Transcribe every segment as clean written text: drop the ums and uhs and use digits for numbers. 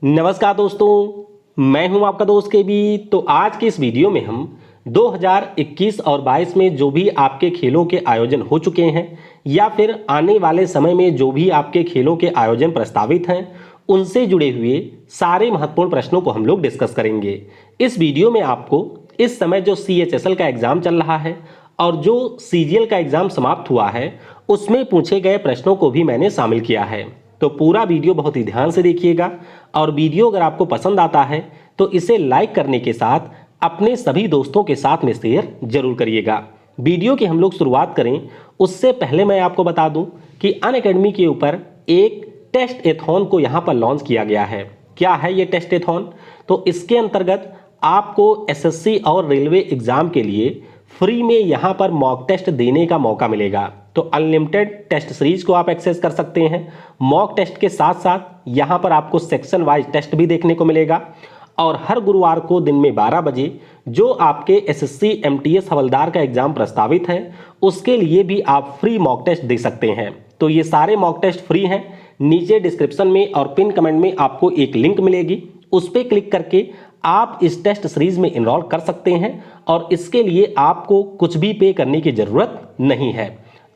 नमस्कार दोस्तों, मैं हूं आपका दोस्त के बी। तो आज की इस वीडियो में हम 2021 और 22 में जो भी आपके खेलों के आयोजन हो चुके हैं या फिर आने वाले समय में जो भी आपके खेलों के आयोजन प्रस्तावित हैं उनसे जुड़े हुए सारे महत्वपूर्ण प्रश्नों को हम लोग डिस्कस करेंगे। इस वीडियो में आपको इस समय जो CHSL का एग्जाम चल रहा है और जो CGL का एग्जाम समाप्त हुआ है उसमें पूछे गए प्रश्नों को भी मैंने शामिल किया है। तो पूरा वीडियो बहुत ही ध्यान से देखिएगा और वीडियो अगर आपको पसंद आता है तो इसे लाइक करने के साथ अपने सभी दोस्तों के साथ में शेयर जरूर करिएगा। वीडियो की हम लोग शुरुआत करें उससे पहले मैं आपको बता दूं कि अनअकैडमी के ऊपर एक टेस्ट एथॉन को यहाँ पर लॉन्च किया गया है। क्या है ये टेस्ट एथॉन? तो इसके अंतर्गत आपको SSC और रेलवे एग्जाम के लिए फ्री में यहाँ पर मॉक टेस्ट देने का मौका मिलेगा। तो अनलिमिटेड टेस्ट सीरीज को आप एक्सेस कर सकते हैं। मॉक टेस्ट के साथ साथ यहाँ पर आपको सेक्शन वाइज टेस्ट भी देखने को मिलेगा और हर गुरुवार को दिन में 12 बजे जो आपके SSC MTS हवलदार का एग्जाम प्रस्तावित है उसके लिए भी आप फ्री मॉक टेस्ट दे सकते हैं। तो ये सारे मॉक टेस्ट फ्री हैं। नीचे डिस्क्रिप्शन में और पिन कमेंट में आपको एक लिंक मिलेगी, उस पर क्लिक करके आप इस टेस्ट सीरीज में इनरोल कर सकते हैं और इसके लिए आपको कुछ भी पे करने की जरूरत नहीं है।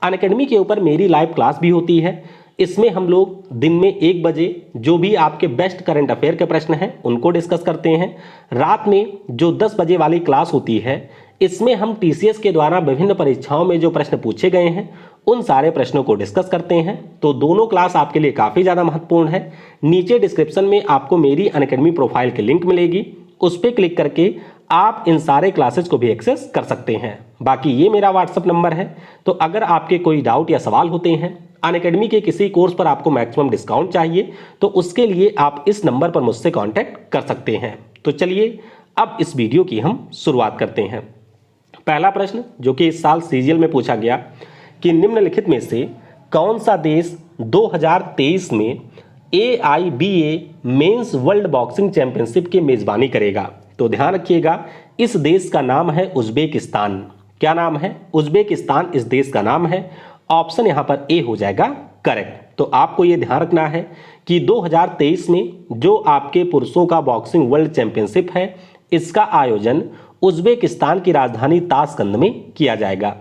अनअकैडमी के ऊपर मेरी लाइव क्लास भी होती है। इसमें हम लोग दिन में 1 बजे जो भी आपके बेस्ट करंट अफेयर के प्रश्न हैं उनको डिस्कस करते हैं। रात में जो 10 बजे वाली क्लास होती है इसमें हम TCS के द्वारा विभिन्न परीक्षाओं में जो प्रश्न पूछे गए हैं उन सारे प्रश्नों को डिस्कस करते हैं। तो दोनों क्लास आपके लिए काफ़ी ज़्यादा महत्वपूर्ण है। नीचे डिस्क्रिप्शन में आपको मेरी अनअकैडमी प्रोफाइल की लिंक मिलेगी, उस पर क्लिक करके आप इन सारे क्लासेस को भी एक्सेस कर सकते हैं। बाकी ये मेरा व्हाट्सअप नंबर है, तो अगर आपके कोई डाउट या सवाल होते हैं, अनअकैडमी के किसी कोर्स पर आपको मैक्सिमम डिस्काउंट चाहिए तो उसके लिए आप इस नंबर पर मुझसे कांटेक्ट कर सकते हैं। तो चलिए अब इस वीडियो की हम शुरुआत करते हैं। पहला प्रश्न जो कि इस साल CGL में पूछा गया कि निम्नलिखित में से कौन सा देश 2023 में AIBA mains world boxing championship की मेजबानी करेगा? तो ध्यान रखिएगा, इस देश का नाम है उज्बेकिस्तान। क्या नाम है? उज्बेकिस्तान इस देश का नाम है। ऑप्शन यहां पर ए हो जाएगा करेक्ट। तो आपको यह ध्यान रखना है कि 2023 में जो आपके पुरुषों का बॉक्सिंग वर्ल्ड चैंपियनशिप है इसका आयोजन उज्बेकिस्तान की राजधानी ताशकंद में किया जाएगा।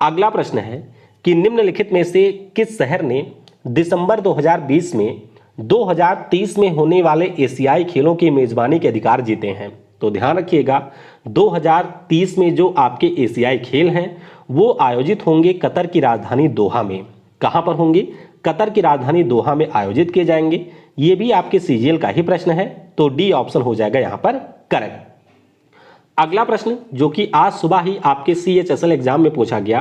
अगला प्रश्न है कि निम्नलिखित में से किस शहर ने दिसंबर 2020 में 2030 में होने वाले एशियाई खेलों की मेजबानी के अधिकार जीते हैं? तो ध्यान रखिएगा, 2030 में जो आपके एशियाई खेल हैं वो आयोजित होंगे कतर की राजधानी दोहा में। कहां पर होंगे? कतर की राजधानी दोहा में आयोजित किए जाएंगे। ये भी आपके CGL का ही प्रश्न है, तो डी ऑप्शन हो जाएगा यहां पर करेक्ट। अगला प्रश्न जो कि आज सुबह ही आपके CHSL एग्जाम में पूछा गया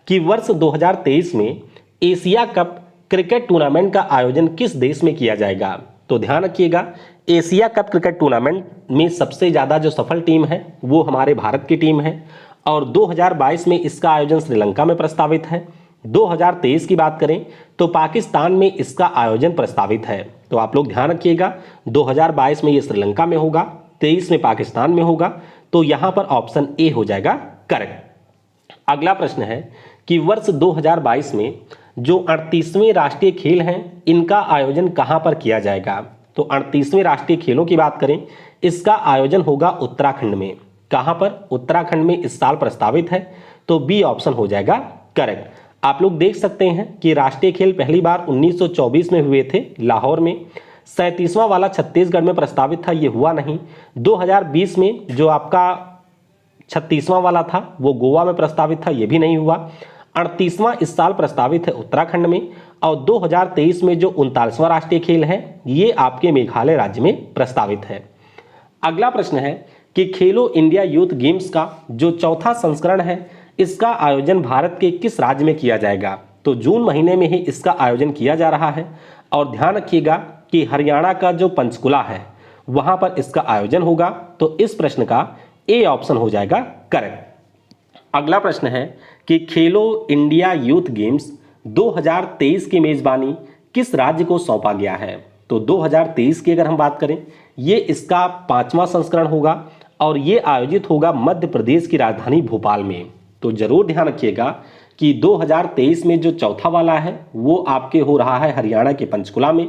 कि वर्ष 2023 में एशिया कप क्रिकेट टूर्नामेंट का आयोजन किस देश में किया जाएगा? तो ध्यान रखिएगा, एशिया कप क्रिकेट टूर्नामेंट में सबसे ज़्यादा जो सफल टीम है वो हमारे भारत की टीम है और 2022 में इसका आयोजन श्रीलंका में प्रस्तावित है। 2023 की बात करें तो पाकिस्तान में इसका आयोजन प्रस्तावित है। तो आप लोग ध्यान रखिएगा, 2022 में ये श्रीलंका में होगा, 23 में पाकिस्तान में होगा। तो यहाँ पर ऑप्शन ए हो जाएगा करेक्ट। अगला प्रश्न है कि वर्ष 2022 में जो 38वें राष्ट्रीय खेल हैं इनका आयोजन कहां पर किया जाएगा? तो 38वें राष्ट्रीय खेलों की बात करें, इसका आयोजन होगा उत्तराखंड में। कहां पर? उत्तराखंड में इस साल प्रस्तावित है, तो बी ऑप्शन हो जाएगा करेक्ट। आप लोग देख सकते हैं कि राष्ट्रीय खेल पहली बार 1924 में हुए थे लाहौर में। 37वां वाला छत्तीसगढ़ में प्रस्तावित था, ये हुआ नहीं। 2020 में जो आपका 36वां वाला था वो गोवा में प्रस्तावित था, ये भी नहीं हुआ। 38वां इस साल प्रस्तावित है उत्तराखंड में और 2023 में जो 39वां राष्ट्रीय खेल है ये आपके मेघालय राज्य में प्रस्तावित है। अगला प्रश्न है कि खेलो इंडिया यूथ गेम्स का जो चौथा संस्करण है इसका आयोजन भारत के किस राज्य में किया जाएगा? तो जून महीने में ही इसका आयोजन किया जा रहा है और ध्यान रखिएगा कि हरियाणा का जो पंचकुला है वहां पर इसका आयोजन होगा। तो इस प्रश्न का ए ऑप्शन हो जाएगा करेक्ट। अगला प्रश्न है कि खेलो इंडिया यूथ गेम्स 2023 की मेजबानी किस राज्य को सौंपा गया है? तो 2023 की अगर हम बात करें ये इसका 5वां संस्करण होगा और ये आयोजित होगा मध्य प्रदेश की राजधानी भोपाल में। तो जरूर ध्यान रखिएगा कि 2023 में जो चौथा वाला है वो आपके हो रहा है हरियाणा के पंचकुला में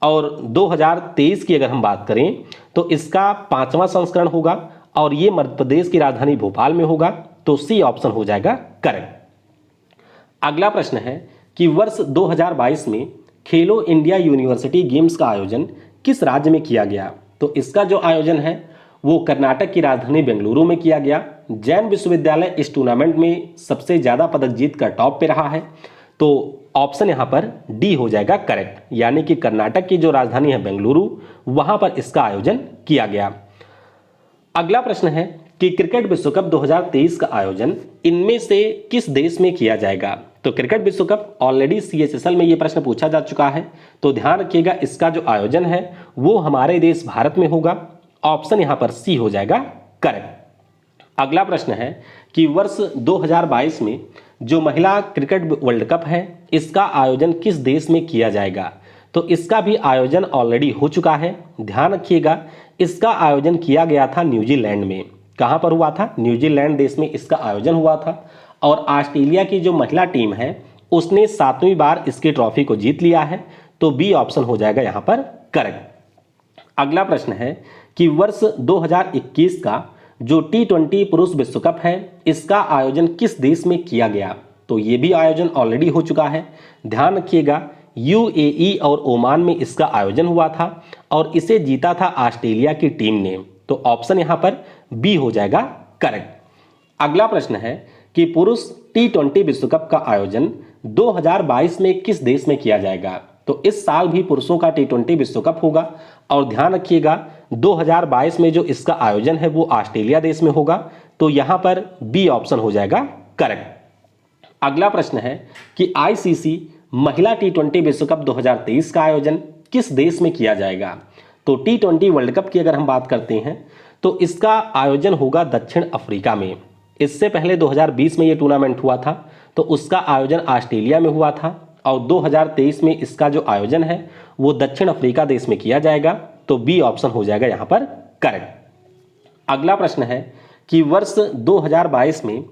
और 2023 की अगर हम बात करें तो इसका 5वां संस्करण होगा और ये मध्य प्रदेश की राजधानी भोपाल में होगा। तो सी ऑप्शन हो जाएगा करेक्ट। अगला प्रश्न है कि वर्ष 2022 में खेलो इंडिया यूनिवर्सिटी गेम्स का आयोजन किस राज्य में किया गया? तो इसका जो आयोजन है वो कर्नाटक की राजधानी बेंगलुरु में किया गया। जैन विश्वविद्यालय इस टूर्नामेंट में सबसे ज़्यादा पदक जीत कर टॉप पे रहा है। तो ऑप्शन यहाँ पर डी हो जाएगा करेक्ट, यानी कि कर्नाटक की जो राजधानी है बेंगलुरु, वहां पर इसका आयोजन किया गया। अगला प्रश्न है कि क्रिकेट विश्व कप 2023 का आयोजन इनमें से किस देश में किया जाएगा? तो क्रिकेट विश्व कप ऑलरेडी CHSL में ये प्रश्न पूछा जा चुका है, तो ध्यान रखिएगा इसका जो आयोजन है वो हमारे देश भारत में होगा। ऑप्शन यहाँ पर सी हो जाएगा करेक्ट। अगला प्रश्न है कि वर्ष 2022 में जो महिला क्रिकेट वर्ल्ड कप है इसका आयोजन किस देश में किया जाएगा? तो इसका भी आयोजन ऑलरेडी हो चुका है। ध्यान रखिएगा इसका आयोजन किया गया था न्यूजीलैंड में। कहां पर हुआ था? न्यूजीलैंड देश में इसका आयोजन हुआ था। और ऑस्ट्रेलिया की जो महिला टीम है उसने 7वीं बार इसकी ट्रॉफी को जीत लिया है। तो बी ऑप्शन हो जाएगा यहां पर करेक्ट। अगला प्रश्न है कि वर्ष 2021 का जो T20 पुरुष विश्व कप है इसका आयोजन किस देश में किया गया? तो ये भी आयोजन ऑलरेडी हो चुका है। ध्यान रखिएगा UAE और ओमान में इसका आयोजन हुआ था और इसे जीता था ऑस्ट्रेलिया की टीम ने। तो ऑप्शन यहां पर बी हो जाएगा करेक्ट। अगला प्रश्न है कि पुरुष T20 विश्व कप का आयोजन 2022 में किस देश में किया जाएगा? तो इस साल भी पुरुषों का T20 विश्व कप होगा और ध्यान रखिएगा 2022 में जो इसका आयोजन है वो ऑस्ट्रेलिया देश में होगा। तो यहां पर बी ऑप्शन हो जाएगा करेक्ट। अगला प्रश्न है कि ICC महिला T20 विश्व कप 2023 का आयोजन किस देश में किया जाएगा? तो T20 वर्ल्ड कप की अगर हम बात करते हैं तो इसका आयोजन होगा दक्षिण अफ्रीका में। इससे पहले 2020 में ये टूर्नामेंट हुआ था तो उसका आयोजन ऑस्ट्रेलिया में हुआ था और 2023 में इसका जो आयोजन है वो दक्षिण अफ्रीका देश में किया जाएगा। तो बी ऑप्शन हो जाएगा यहां पर करेक्ट। अगला प्रश्न है कि वर्ष 2022 में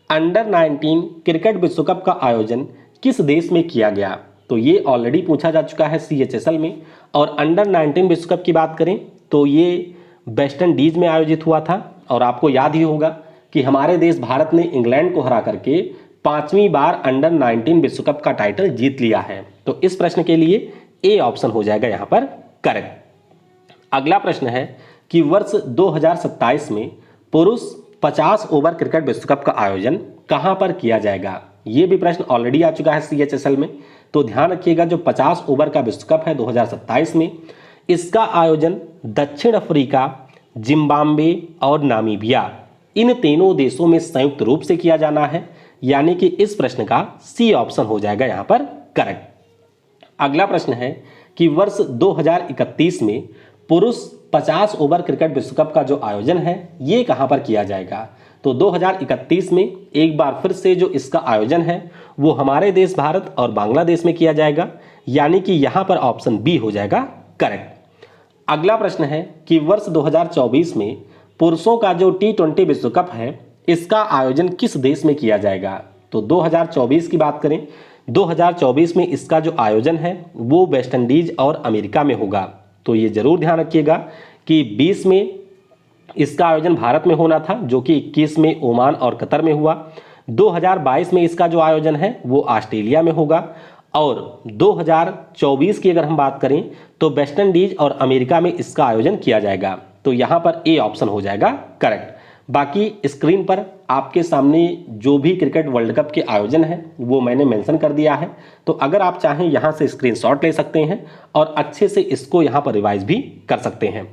अंडर 19 क्रिकेट विश्व कप का आयोजन किस देश में किया गया? तो ये ऑलरेडी पूछा जा चुका है CHSL में। और अंडर 19 विश्व कप की बात करें तो ये वेस्ट इंडीज में आयोजित हुआ था और आपको याद ही होगा कि हमारे देश भारत ने इंग्लैंड को हरा करके 5वीं बार अंडर 19 विश्व कप का टाइटल जीत लिया है। तो इस प्रश्न के लिए ए ऑप्शन हो जाएगा यहां पर करेक्ट। अगला प्रश्न है कि वर्ष 2027 में पुरुष 50 ओवर क्रिकेट विश्व कप का आयोजन कहां पर किया जाएगा? ये भी प्रश्न ऑलरेडी आ चुका है CHSL में। तो ध्यान रखिएगा जो 50 ओवर का विश्व कप है 2027 में इसका आयोजन दक्षिण अफ्रीका, जिम्बाब्वे और नामीबिया इन तीनों देशों में संयुक्त रूप से किया जाना है, यानी कि इस प्रश्न का सी ऑप्शन हो जाएगा यहां पर करेक्ट। अगला प्रश्न है कि वर्ष 2031 में पुरुष 50 ओवर क्रिकेट विश्व कप का जो आयोजन है ये कहां पर किया जाएगा? तो 2031 में एक बार फिर से जो इसका आयोजन है वो हमारे देश भारत और बांग्लादेश में किया जाएगा, यानी कि यहां पर ऑप्शन बी हो जाएगा करेक्ट। अगला प्रश्न है कि वर्ष 2024 में पुरुषों का जो T20 विश्व कप है इसका आयोजन किस देश में किया जाएगा? तो 2024 की बात करें 2024 में इसका जो आयोजन है वो वेस्ट इंडीज और अमेरिका में होगा। तो ये जरूर ध्यान रखिएगा कि 20 में इसका आयोजन भारत में होना था जो कि 21 में ओमान और कतर में हुआ। 2022 में इसका जो आयोजन है वो ऑस्ट्रेलिया में होगा और 2024 की अगर हम बात करें तो वेस्ट इंडीज और अमेरिका में इसका आयोजन किया जाएगा। तो यहां पर ए ऑप्शन हो जाएगा करेक्ट। बाकी स्क्रीन पर आपके सामने जो भी क्रिकेट वर्ल्ड कप के आयोजन है वो मैंने मेंशन कर दिया है। तो अगर आप चाहें यहां से स्क्रीनशॉट ले सकते हैं और अच्छे से इसको यहां पर रिवाइज भी कर सकते हैं।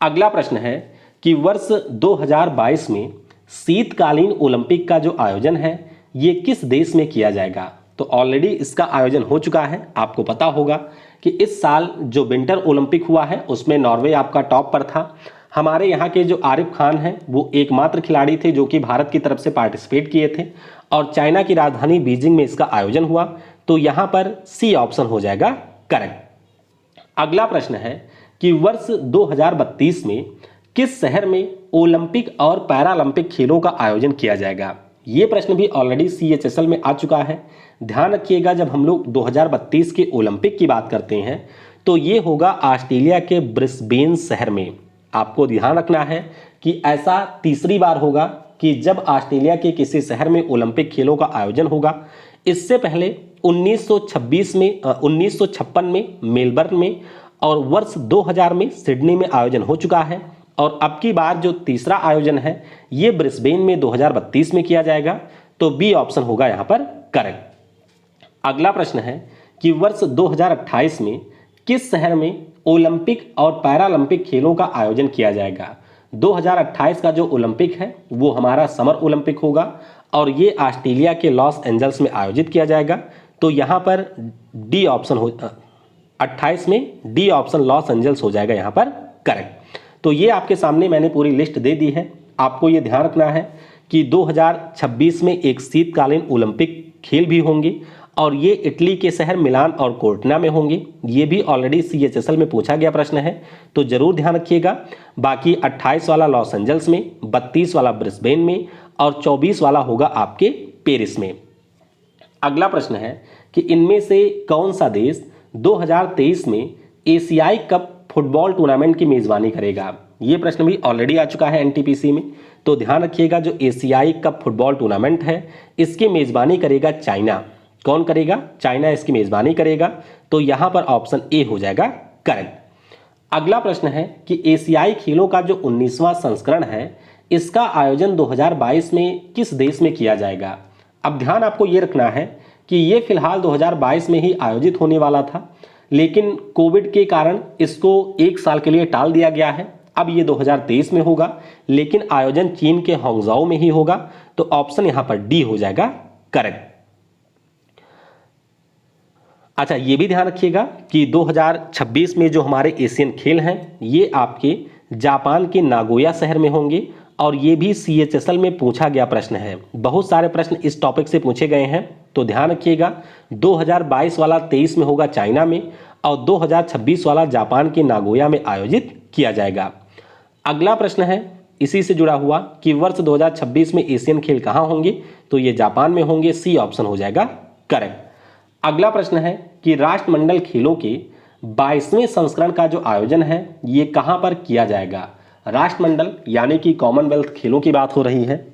अगला प्रश्न है कि वर्ष 2022 में शीतकालीन ओलंपिक का जो आयोजन है ये किस देश में किया जाएगा? तो ऑलरेडी इसका आयोजन हो चुका है। आपको पता होगा कि इस साल जो विंटर ओलंपिक हुआ है उसमें नॉर्वे आपका टॉप पर था। हमारे यहाँ के जो आरिफ खान हैं वो एकमात्र खिलाड़ी थे जो कि भारत की तरफ से पार्टिसिपेट किए थे और चाइना की राजधानी बीजिंग में इसका आयोजन हुआ। तो यहाँ पर सी ऑप्शन हो जाएगा करेक्ट। अगला प्रश्न है कि वर्ष 2032 में किस शहर में ओलंपिक और पैरालंपिक खेलों का आयोजन किया जाएगा? ये प्रश्न भी ऑलरेडी CHSL में आ चुका है। ध्यान रखिएगा, जब हम लोग 2032 के ओलंपिक की बात करते हैं तो ये होगा ऑस्ट्रेलिया के ब्रिस्बेन शहर में। आपको ध्यान रखना है कि ऐसा तीसरी बार होगा कि जब ऑस्ट्रेलिया के किसी शहर में ओलंपिक खेलों का आयोजन होगा। इससे पहले 1956 में मेलबर्न में और वर्ष 2000 में सिडनी में आयोजन हो चुका है, और अब की बार जो तीसरा आयोजन है ये ब्रिस्बेन में 2032 में किया जाएगा। तो बी ऑप्शन होगा यहाँ पर करेक्ट। अगला प्रश्न है कि वर्ष 2028 में किस शहर में ओलंपिक और पैरालंपिक खेलों का आयोजन किया जाएगा। 2028 का जो ओलंपिक है वो हमारा समर ओलंपिक होगा और ये ऑस्ट्रेलिया के लॉस एंजल्स में आयोजित किया जाएगा। तो यहाँ पर डी ऑप्शन 28 में डी ऑप्शन लॉस एंजल्स हो जाएगा यहाँ पर करेक्ट। तो ये आपके सामने मैंने पूरी लिस्ट दे दी है। आपको ये ध्यान रखना है कि 2026 में एक शीतकालीन ओलंपिक खेल भी होंगे और ये इटली के शहर मिलान और कोर्टिना में होंगे। ये भी ऑलरेडी CHSL में पूछा गया प्रश्न है, तो जरूर ध्यान रखिएगा। बाकी 28 वाला लॉस एंजल्स में, 32 वाला ब्रिस्बेन में और 24 वाला होगा आपके पेरिस में। अगला प्रश्न है कि इनमें से कौन सा देश 2023 में एशियाई कप फुटबॉल टूर्नामेंट की मेजबानी करेगा। ये प्रश्न भी ऑलरेडी आ चुका है NTPC में। तो ध्यान रखिएगा, जो एशियाई कप फुटबॉल टूर्नामेंट है इसकी मेजबानी करेगा चाइना। कौन करेगा? चाइना इसकी मेजबानी करेगा। तो यहां पर ऑप्शन ए हो जाएगा करेक्ट। अगला प्रश्न है कि एशियाई खेलों का जो 19वां संस्करण है इसका आयोजन 2022 में किस देश में किया जाएगा। अब ध्यान आपको ये रखना है कि ये फिलहाल 2022 में ही आयोजित होने वाला था, लेकिन कोविड के कारण इसको एक साल के लिए टाल दिया गया है। अब ये 2023 में होगा, लेकिन आयोजन चीन के हांगझाओ में ही होगा। तो ऑप्शन यहां पर डी हो जाएगा करेक्ट। अच्छा, ये भी ध्यान रखिएगा कि 2026 में जो हमारे एशियन खेल हैं ये आपके जापान के नागोया शहर में होंगे, और ये भी CHSL में पूछा गया प्रश्न है। बहुत सारे प्रश्न इस टॉपिक से पूछे गए हैं, तो ध्यान रखिएगा 2022 वाला 23 में होगा चाइना में, और 2026 वाला जापान के नागोया में आयोजित किया जाएगा। अगला प्रश्न है इसी से जुड़ा हुआ कि वर्ष 2026 में एशियन खेल कहाँ होंगे। तो ये जापान में होंगे। सी ऑप्शन हो जाएगा करेक्ट। अगला प्रश्न है कि राष्ट्रमंडल खेलों के 22वें संस्करण का जो आयोजन है ये कहां पर किया जाएगा। राष्ट्रमंडल यानी कि कॉमनवेल्थ खेलों की बात हो रही है।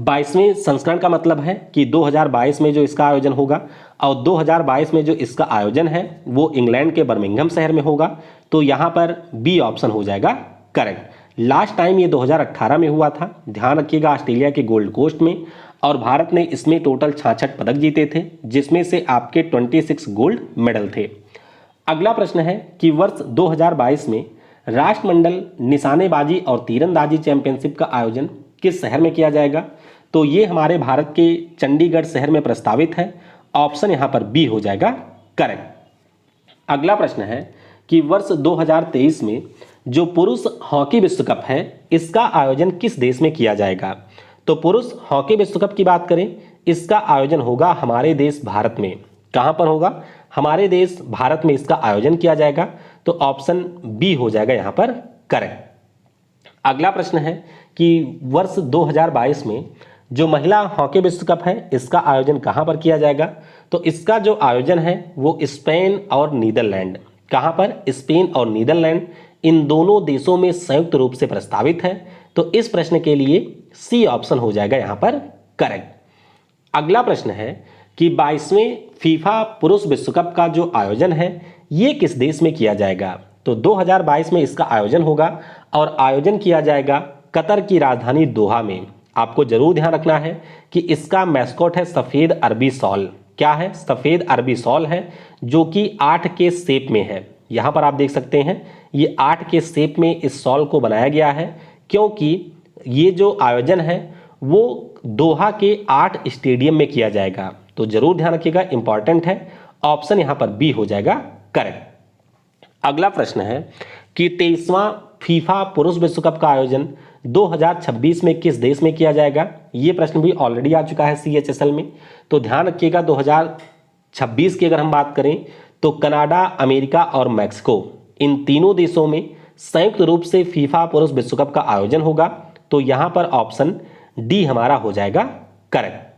22वें संस्करण का मतलब है कि 2022 में जो इसका आयोजन होगा, और 2022 में जो इसका आयोजन है वो इंग्लैंड के बर्मिंघम शहर में होगा। तो यहां पर बी ऑप्शन हो जाएगा करेक्ट। लास्ट टाइम ये 2018 में हुआ था। ध्यान रखिएगा, ऑस्ट्रेलिया के गोल्ड कोस्ट में, और भारत ने इसमें टोटल 66 पदक जीते थे, जिसमें से आपके 26 गोल्ड मेडल थे। अगला प्रश्न है कि वर्ष 2022 में राष्ट्रमंडल निशानेबाजी और तीरंदाजी चैंपियनशिप का आयोजन किस शहर में किया जाएगा। तो ये हमारे भारत के चंडीगढ़ शहर में प्रस्तावित है। ऑप्शन यहां पर बी हो जाएगा करेक्ट। अगला प्रश्न है कि वर्ष 2023 में जो पुरुष हॉकी विश्व कप है इसका आयोजन किस देश में किया जाएगा। तो पुरुष हॉकी विश्व कप की बात करें, इसका आयोजन होगा हमारे देश भारत में। कहां पर होगा? हमारे देश भारत में इसका आयोजन किया जाएगा। तो ऑप्शन बी हो जाएगा यहां पर करेक्ट। अगला प्रश्न है कि वर्ष 2022 में जो महिला हॉकी विश्व कप है इसका आयोजन कहां पर किया जाएगा। तो इसका जो आयोजन है वो स्पेन और नीदरलैंड। कहां पर? स्पेन और नीदरलैंड, इन दोनों देशों में संयुक्त रूप से प्रस्तावित है। तो इस प्रश्न के लिए सी ऑप्शन हो जाएगा यहां पर करेक्ट। अगला प्रश्न है कि 22वें फीफा पुरुष विश्व कप का जो आयोजन है ये किस देश में किया जाएगा। तो 2022 में इसका आयोजन होगा और आयोजन किया जाएगा कतर की राजधानी दोहा में। आपको जरूर ध्यान रखना है कि इसका मैस्कॉट है सफेद अरबी सॉल। क्या है? सफेद अरबी सॉल है, जो कि 8 के शेप में है। यहां पर आप देख सकते हैं ये 8 के शेप में इस सॉल को बनाया गया है, क्योंकि ये जो आयोजन है वो दोहा के 8 स्टेडियम में किया जाएगा। तो जरूर ध्यान रखिएगा, इंपॉर्टेंट है। ऑप्शन यहां पर बी हो जाएगा करेक्ट। अगला प्रश्न है कि 23वां फीफा पुरुष विश्व कप का आयोजन 2026 में किस देश में किया जाएगा। ये प्रश्न भी ऑलरेडी आ चुका है CHSL में। तो ध्यान रखिएगा 2026 की अगर हम बात करें तो कनाडा, अमेरिका और मैक्सिको, इन तीनों देशों में संयुक्त रूप से फीफा पुरुष विश्व कप का आयोजन होगा। तो यहां पर ऑप्शन डी हमारा हो जाएगा करेक्ट।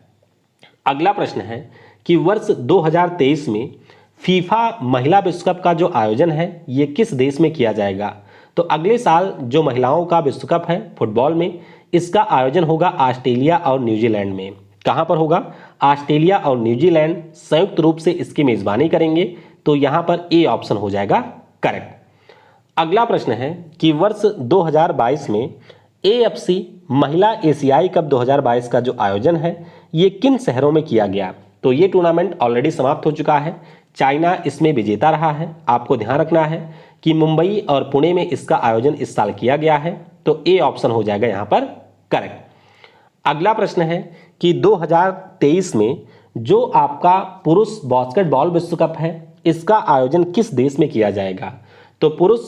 अगला प्रश्न है कि वर्ष 2023 में फीफा महिला विश्व कप का जो आयोजन है ये किस देश में किया जाएगा। तो अगले साल जो महिलाओं का विश्व कप है फुटबॉल में, इसका आयोजन होगा ऑस्ट्रेलिया और न्यूजीलैंड में। कहां पर होगा? ऑस्ट्रेलिया और न्यूजीलैंड संयुक्त रूप से इसकी मेजबानी करेंगे। तो यहां पर ए ऑप्शन हो जाएगा करेक्ट। अगला प्रश्न है कि वर्ष 2022 में AFC महिला एशियाई कप 2022 का जो आयोजन है ये किन शहरों में किया गया। तो ये टूर्नामेंट ऑलरेडी समाप्त हो चुका है, चाइना इसमें विजेता रहा है। आपको ध्यान रखना है कि मुंबई और पुणे में इसका आयोजन इस साल किया गया है। तो ए ऑप्शन हो जाएगा यहां पर करेक्ट। अगला प्रश्न है कि 2023 में जो आपका पुरुष बास्केटबॉल विश्व कप है इसका आयोजन किस देश में किया जाएगा। तो पुरुष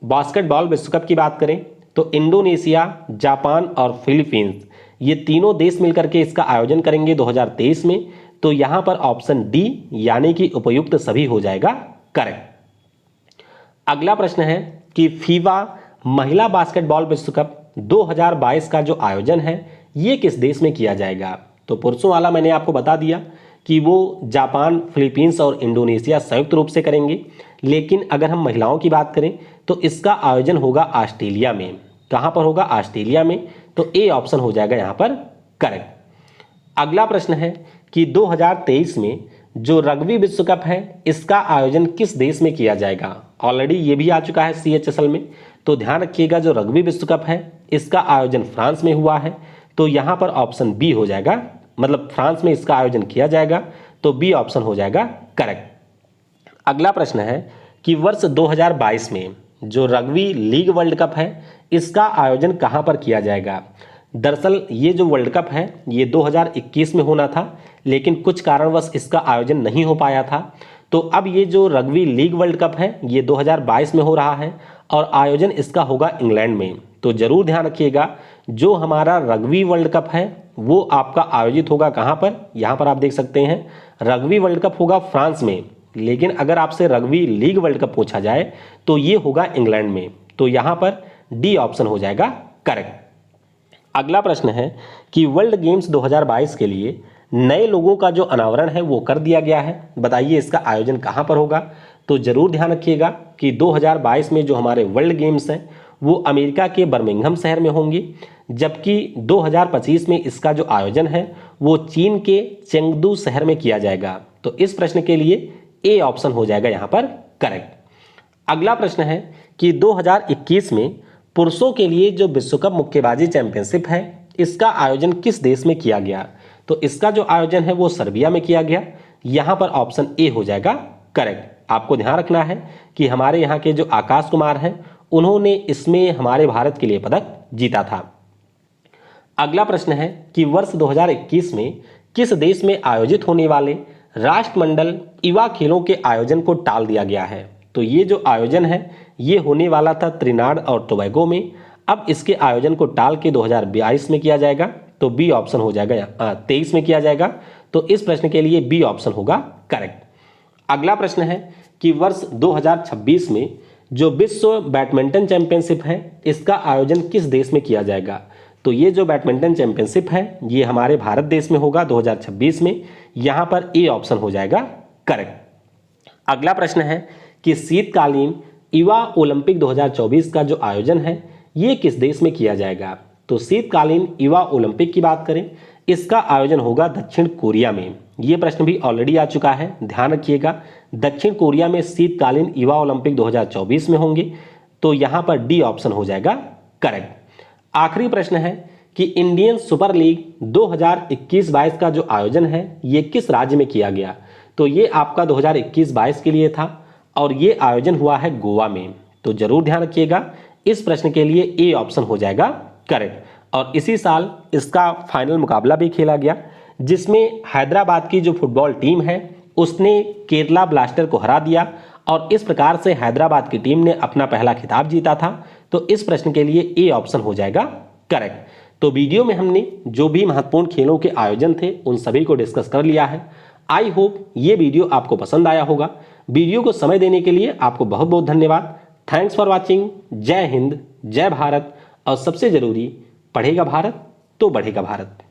बास्केटबॉल विश्व कप की बात करें तो इंडोनेशिया, जापान और फिलीपींस ये तीनों देश मिलकर के इसका आयोजन करेंगे 2023 में। तो यहां पर ऑप्शन डी यानी कि उपयुक्त सभी हो जाएगा करेक्ट। अगला प्रश्न है कि फीफा महिला बास्केटबॉल विश्व कप 2022 का जो आयोजन है ये किस देश में किया जाएगा। तो पुरुषों वाला मैंने आपको बता दिया कि वो जापान, फिलीपींस और इंडोनेशिया संयुक्त रूप से करेंगे। लेकिन अगर हम महिलाओं की बात करें तो इसका आयोजन होगा ऑस्ट्रेलिया में। कहां पर होगा? ऑस्ट्रेलिया में। तो ए ऑप्शन हो जाएगा यहां पर करेक्ट। अगला प्रश्न है कि 2023 में जो रग्बी विश्व कप है इसका आयोजन किस देश में किया जाएगा। ऑलरेडी ये भी आ चुका है CHSL में। तो ध्यान रखिएगा जो रग्बी विश्व कप है इसका आयोजन फ्रांस में हुआ है। तो यहां पर ऑप्शन बी हो जाएगा, मतलब फ्रांस में इसका आयोजन किया जाएगा। तो बी ऑप्शन हो जाएगा करेक्ट। अगला प्रश्न है कि वर्ष 2022 में जो रग्बी लीग वर्ल्ड कप है इसका आयोजन कहां पर किया जाएगा। दरअसल ये जो वर्ल्ड कप है ये 2021 में होना था, लेकिन कुछ कारणवश इसका आयोजन नहीं हो पाया था। तो अब ये जो रग्बी लीग वर्ल्ड कप है ये 2022 में हो रहा है और आयोजन इसका होगा इंग्लैंड में। तो जरूर ध्यान रखिएगा जो हमारा रग्बी वर्ल्ड कप है वो आपका आयोजित होगा कहां पर। यहां पर आप देख सकते हैं रग्बी वर्ल्ड कप होगा फ्रांस में, लेकिन अगर आपसे रग्बी लीग वर्ल्ड कप पूछा जाए तो ये होगा इंग्लैंड में। तो यहां पर डी ऑप्शन हो जाएगा करेक्ट। अगला प्रश्न है कि वर्ल्ड गेम्स 2022 के लिए नए लोगों का जो अनावरण है वो कर दिया गया है। बताइए इसका आयोजन कहां पर होगा। तो जरूर ध्यान रखिएगा कि 2022 में जो हमारे वर्ल्ड गेम्स हैं वो अमेरिका के बर्मिंघम शहर में होंगे, जबकि 2025 में इसका जो आयोजन है वो चीन के चेंगडू शहर में किया जाएगा। तो इस प्रश्न के लिए ए ऑप्शन हो जाएगा यहां पर करेक्ट। अगला प्रश्न है कि 2021 में पुरुषों के लिए जो विश्व कप मुक्केबाजी चैंपियनशिप है इसका आयोजन किस देश में किया गया। तो इसका जो आयोजन है वो सर्बिया में किया गया। यहां पर ऑप्शन ए हो जाएगा करेक्ट। आपको ध्यान रखना है कि हमारे यहाँ के जो आकाश कुमार हैं उन्होंने इसमें हमारे भारत के लिए पदक जीता था। अगला प्रश्न है कि वर्ष 2021 में किस देश में आयोजित होने वाले राष्ट्रमंडल युवा खेलों के आयोजन को टाल दिया गया है। तो ये जो आयोजन है ये होने वाला था त्रिनाड और टोबैगो में। अब इसके आयोजन को टाल के 2022 में किया जाएगा। तो बी ऑप्शन हो जाएगा, 23 में किया जाएगा। तो इस प्रश्न के लिए बी ऑप्शन होगा करेक्ट। अगला प्रश्न है कि वर्ष 2026 में जो विश्व बैडमिंटन चैंपियनशिप है इसका आयोजन किस देश में किया जाएगा। तो ये जो बैडमिंटन चैंपियनशिप है ये हमारे भारत देश में होगा 2026 में। यहां पर ए ऑप्शन हो जाएगा करेक्ट। अगला प्रश्न है कि शीतकालीन युवा ओलंपिक 2024 का जो आयोजन है ये किस देश में किया जाएगा। तो शीतकालीन युवा ओलंपिक की बात करें इसका आयोजन होगा दक्षिण कोरिया में। ये प्रश्न भी ऑलरेडी आ चुका है, ध्यान रखिएगा। दक्षिण कोरिया में शीतकालीन युवा ओलंपिक 2024 में होंगे। तो यहां पर डी ऑप्शन हो जाएगा करेक्ट। आखिरी प्रश्न है कि इंडियन सुपर लीग 2021-22 का जो आयोजन है ये किस राज्य में किया गया। तो ये आपका 2021-22 के लिए था और ये आयोजन हुआ है गोवा में। तो जरूर ध्यान रखिएगा इस प्रश्न के लिए ए ऑप्शन हो जाएगा करेक्ट। और इसी साल इसका फाइनल मुकाबला भी खेला गया जिसमें हैदराबाद की जो फुटबॉल टीम है उसने केरला ब्लास्टर को हरा दिया और इस प्रकार से हैदराबाद की टीम ने अपना पहला खिताब जीता था। तो इस प्रश्न के लिए ए ऑप्शन हो जाएगा करेक्ट। तो वीडियो में हमने जो भी महत्वपूर्ण खेलों के आयोजन थे उन सभी को डिस्कस कर लिया है। आई होप ये वीडियो आपको पसंद आया होगा। वीडियो को समय देने के लिए आपको बहुत बहुत धन्यवाद। Thanks for watching. जय हिंद, जय भारत और सबसे जरूरी, पढ़ेगा भारत तो बढ़ेगा भारत।